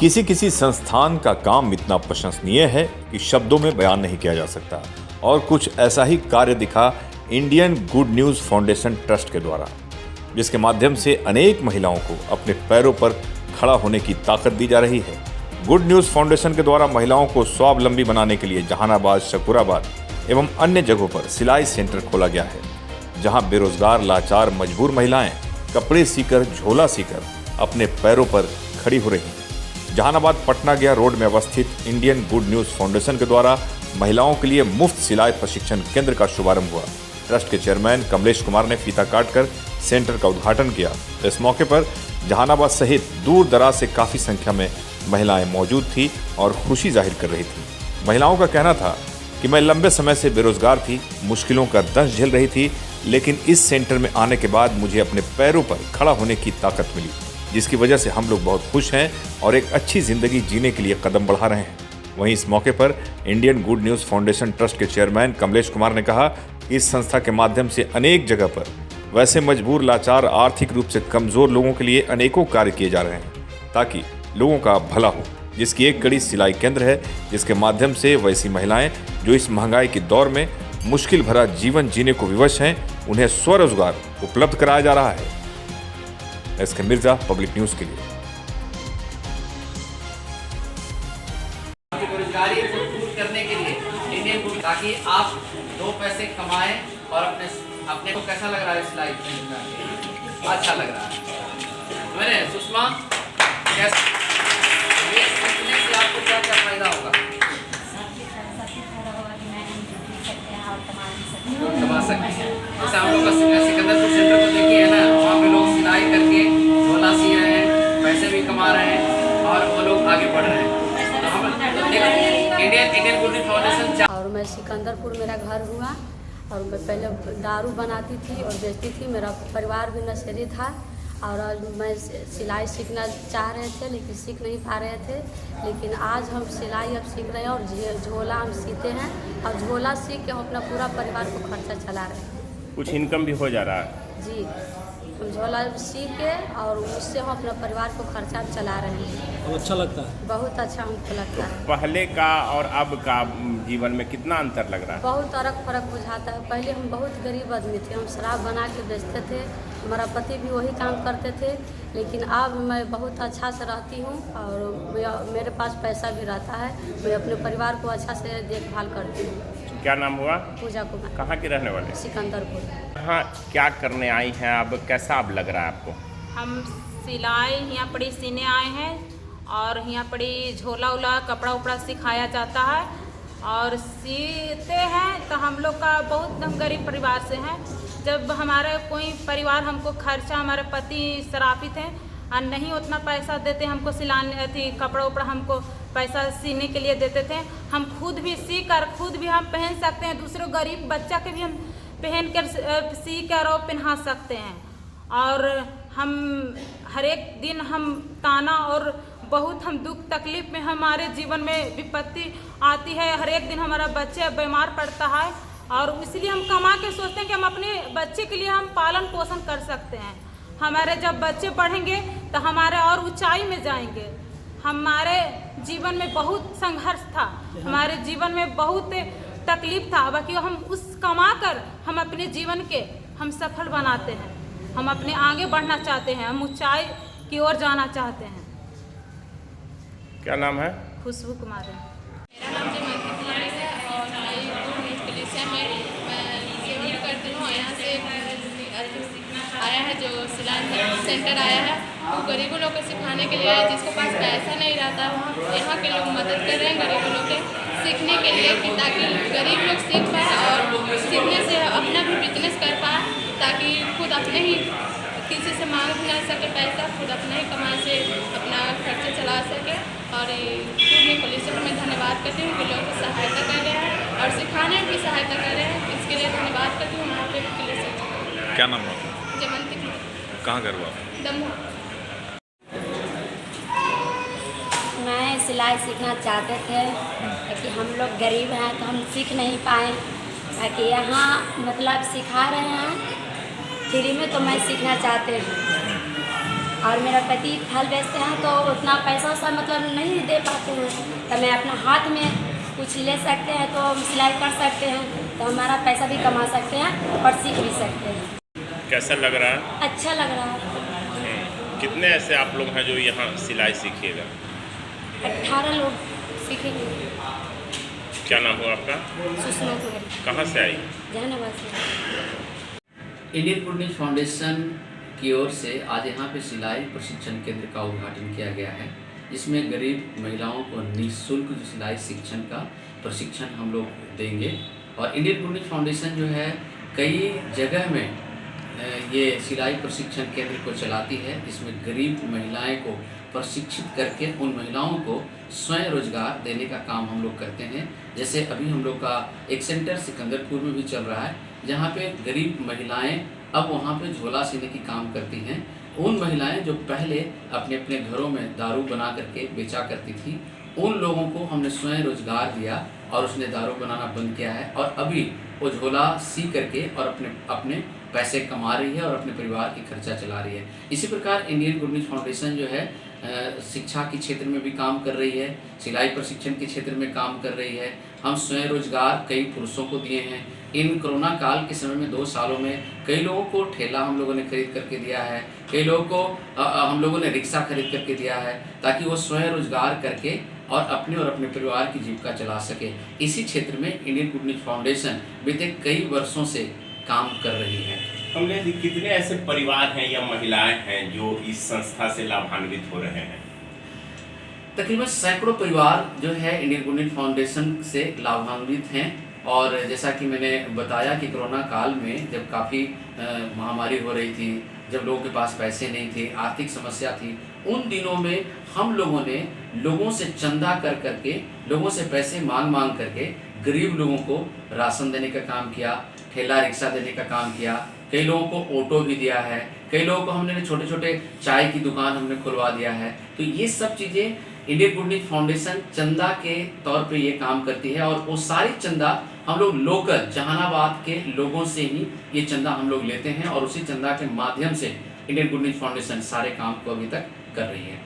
किसी किसी संस्थान का काम इतना प्रशंसनीय है कि शब्दों में बयान नहीं किया जा सकता। और कुछ ऐसा ही कार्य दिखा Indian good news foundation trust के द्वारा, जिसके माध्यम से अनेक महिलाओं को अपने पैरों पर खड़ा होने की ताकत दी जा रही है। गुड न्यूज़ फाउंडेशन के द्वारा महिलाओं को स्वावलंबी बनाने के लिए जहानाबाद, शकूराबाद एवं अन्य जगहों पर सिलाई सेंटर खोला गया है, जहां बेरोजगार, लाचार, मजबूर महिलाएं कपड़े सीकर, झोला सीकर अपने पैरों पर खड़ी हो रही हैं। जहानाबाद पटना गया रोड में अवस्थित इंडियन गुड न्यूज़ फाउंडेशन के द्वारा महिलाओं के लिए मुफ्त सिलाई प्रशिक्षण केंद्र का शुभारंभ हुआ। ट्रस्ट के चेयरमैन कमलेश कुमार ने फीता काटकर सेंटर का उद्घाटन किया। इस मौके पर जहानाबाद सहित दूर दराज से काफ़ी संख्या में महिलाएं मौजूद थी और खुशी जाहिर कर रही थी। महिलाओं का कहना था कि मैं लंबे समय से बेरोजगार थी, मुश्किलों का दंश झेल रही थी, लेकिन इस सेंटर में आने के बाद मुझे अपने पैरों पर खड़ा होने की ताकत मिली, जिसकी वजह से हम लोग बहुत खुश हैं और एक अच्छी ज़िंदगी जीने के लिए कदम बढ़ा रहे हैं। वहीं इस मौके पर Indian good news foundation trust के चेयरमैन कमलेश कुमार ने कहा कि इस संस्था के माध्यम से अनेक जगह पर वैसे मजबूर, लाचार, आर्थिक रूप से कमज़ोर लोगों के लिए अनेकों कार्य किए जा रहे हैं ताकि लोगों का भला हो, जिसकी एक कड़ी सिलाई केंद्र है, जिसके माध्यम से वैसी महिलाएं जो इस महंगाई के दौर में मुश्किल भरा जीवन जीने को विवश हैं, उन्हें स्वरोजगार उपलब्ध कराया जा रहा है। एसके मिर्जा, पब्लिक न्यूज़ के लिए। बेरोजगारी को दूर करने के लिए इंडियन, ताकि आप दो पैसे कमाएं और अपने को कैसा लग रहा है इस लाइफ में? अच्छा लग रहा है। मैंने सुषमा, कैसे ये सीखने से आपको क्या क्या फायदा होगा? कमा सकते हैं। जैसे हम लोग सिकंदरपुर सेंटर को देखिए है ना, वहाँ पे लोग सिलाई करके झोला सी रहे हैं, पैसे भी कमा रहे हैं और वो लोग आगे बढ़ रहे हैं। Indian good news foundation. और मैं सिकंदरपुर मेरा घर हुआ और मैं पहले दारू बनाती थी और बेचती थी। मेरा परिवार भी नशेड़ी था और आज मैं सिलाई सीखना चाह रहे थे लेकिन सीख नहीं पा रहे थे। लेकिन आज हम सिलाई अब सीख रहे हैं और झोला हम सीते हैं और झोला सीख के हम अपना पूरा परिवार को खर्चा चला रहे हैं। कुछ इनकम भी हो जा रहा है जी, हम झोला सीख के और उससे हम अपना परिवार को खर्चा चला रहे हैं। तो अच्छा लगता है? बहुत अच्छा हमको लगता है। पहले का और अब का जीवन में कितना अंतर लग रहा है? बहुत फर्क बुझाता है। पहले हम बहुत गरीब आदमी थे, हम शराब बना के बेचते थे, हमारा पति भी वही काम करते थे। लेकिन अब मैं बहुत अच्छा से रहती हूँ और मेरे पास पैसा भी रहता है। मैं अपने परिवार को अच्छा से देखभाल करती हूँ। क्या नाम हुआ? पूजा कुमार। कहाँ के रहने वाले? सिकंदरपुर। हाँ, क्या करने आई हैं अब? कैसा अब लग रहा है आपको? हम सिलाई यहाँ पड़ी सीने आए हैं और यहाँ पड़ी झोला उला कपड़ा उपड़ा सिखाया जाता है और सीते हैं। तो हम लोग का बहुत, हम गरीब परिवार से हैं। जब हमारा कोई परिवार हमको खर्चा, हमारे पति शराबी थे और नहीं उतना पैसा देते हमको सिलाने थी, कपड़ा उपड़ा हमको पैसा सीने के लिए देते थे। हम खुद भी सी कर खुद भी हम पहन सकते हैं, दूसरे गरीब बच्चा के भी हम पहन कर सी कर और पहना सकते हैं। और हम हर एक दिन हम ताना और बहुत हम दुख तकलीफ में हमारे जीवन में विपत्ति आती है। हर एक दिन हमारा बच्चा बीमार पड़ता है और इसलिए हम कमा के सोचते हैं कि हम अपने बच्चे के लिए हम पालन पोषण कर सकते हैं। हमारे जब बच्चे बढ़ेंगे तो हमारे और ऊंचाई में जाएंगे। हमारे जीवन में बहुत संघर्ष था, हमारे जीवन में बहुत तकलीफ था, बाकी हम उस कमा कर हम अपने जीवन के हम सफल बनाते हैं। हम अपने आगे बढ़ना चाहते हैं, हम ऊंचाई की ओर जाना चाहते हैं। क्या नाम है? खुशबू कुमार है। मेरा नाम जयमंती कुमारी है और मैं गुड न्यूज़ कलेक्शन में मैं सेवा करती हूँ। यहाँ से आया है जो सिलाई सेंटर आया है, वो गरीबों लोग को सिखाने के लिए है, जिसके पास पैसा नहीं रहता वहाँ यहाँ के लोग मदद कर रहे हैं गरीबों लोग के सीखने के लिए, कि ताकि गरीब लोग सीख पाए और सीखने से अपना भी बिजनेस कर पाए, ताकि खुद अपने ही किसी से मांग भी ना सके पैसा, खुद अपने ही कमाई से अपना खर्चा चला सके। और पूर्ण पुलिस में धन्यवाद करती हूँ कि लोगों को सहायता कर रहे हैं और सिखाने में भी सहायता कर रहे हैं। इसके लिए धन्यवाद करती हूँ वहाँ पे पुलिस। क्या नाम है? जयमंती। कहाँ घर हुआ? दमू। मैं सिलाई सीखना चाहते थे कि हम लोग गरीब हैं तो हम सीख नहीं पाए, ताकि यहाँ मतलब सिखा रहे हैं फ्री में, तो मैं सीखना चाहते हैं। और मेरा पति फल बेचते हैं तो उतना पैसा सा मतलब नहीं दे पाते हैं, तो मैं अपना हाथ में कुछ ले सकते हैं तो हम सिलाई कर सकते हैं, तो हमारा पैसा भी कमा सकते हैं और सीख भी सकते हैं। कैसा लग रहा है? अच्छा लग रहा है। कितने ऐसे आप लोग हैं जो यहाँ सिलाई सीखिएगा? 18 लोग सीखेंगे। क्या नाम हुआ आपका? सुषमा कुमारी। कहाँ से आई? जहानाबाद से। इंडियन गुड न्यूज फाउंडेशन की ओर से आज यहाँ पे सिलाई प्रशिक्षण केंद्र का उद्घाटन किया गया है, जिसमें गरीब महिलाओं को निःशुल्क जो सिलाई शिक्षण का प्रशिक्षण हम लोग देंगे। और इंडियन गुड न्यूज फाउंडेशन जो है कई जगह में ये सिलाई प्रशिक्षण केंद्र को चलाती है, जिसमें गरीब महिलाएं को प्रशिक्षित करके उन महिलाओं को स्वयं रोजगार देने का काम हम लोग करते हैं। जैसे अभी हम लोग का एक सेंटर सिकंदरपुर में भी चल रहा है, जहाँ पे गरीब महिलाएं अब वहाँ पे झोला सीने की काम करती हैं। उन महिलाएं जो पहले अपने अपने घरों में दारू बना करके बेचा करती थी, उन लोगों को हमने स्वयं रोजगार दिया और उसने दारू बनाना बंद किया है और अभी वो झोला सी करके और अपने पैसे कमा रही है और अपने परिवार की खर्चा चला रही है। इसी प्रकार इंडियन गुड न्यूज फाउंडेशन जो है शिक्षा के क्षेत्र में भी काम कर रही है, सिलाई प्रशिक्षण के क्षेत्र में काम कर रही है। हम स्वयं रोजगार कई पुरुषों को दिए हैं। इन कोरोना काल के समय में 2 सालों में कई लोगों को ठेला हम लोगों ने खरीद करके दिया है, कई लोगों को हम लोगों ने रिक्शा खरीद करके दिया है, ताकि वो स्वयं रोजगार करके और अपने परिवार की जीविका चला सके। इसी क्षेत्र में इंडियन गुड न्यूज फाउंडेशन बीते कई वर्षों से काम कर रही है। कमलेश जी, कितने ऐसे परिवार हैं या महिलाएं हैं जो इस संस्था से लाभान्वित हो रहे हैं? तकरीबन सैकड़ों परिवार जो है इंडियन गुड न्यूज फाउंडेशन से लाभान्वित हैं। और जैसा कि मैंने बताया कि कोरोना काल में जब काफ़ी महामारी हो रही थी, जब लोगों के पास पैसे नहीं थे, आर्थिक समस्या थी, उन दिनों में हम लोगों ने लोगों से चंदा कर करके, लोगों से पैसे मांग करके गरीब लोगों को राशन देने का काम किया, ठेला रिक्शा देने का काम किया, कई लोगों को ऑटो भी दिया है, कई लोगों को हमने छोटे छोटे चाय की दुकान हमने खुलवा दिया है। तो ये सब चीज़ें इंडियन गुड न्यूज फाउंडेशन चंदा के तौर पे ये काम करती है और वो सारी चंदा हम लोग लोकल जहानाबाद के लोगों से ही ये चंदा हम लोग लेते हैं और उसी चंदा के माध्यम से इंडियन गुड न्यूज फाउंडेशन सारे काम को अभी तक कर रही है।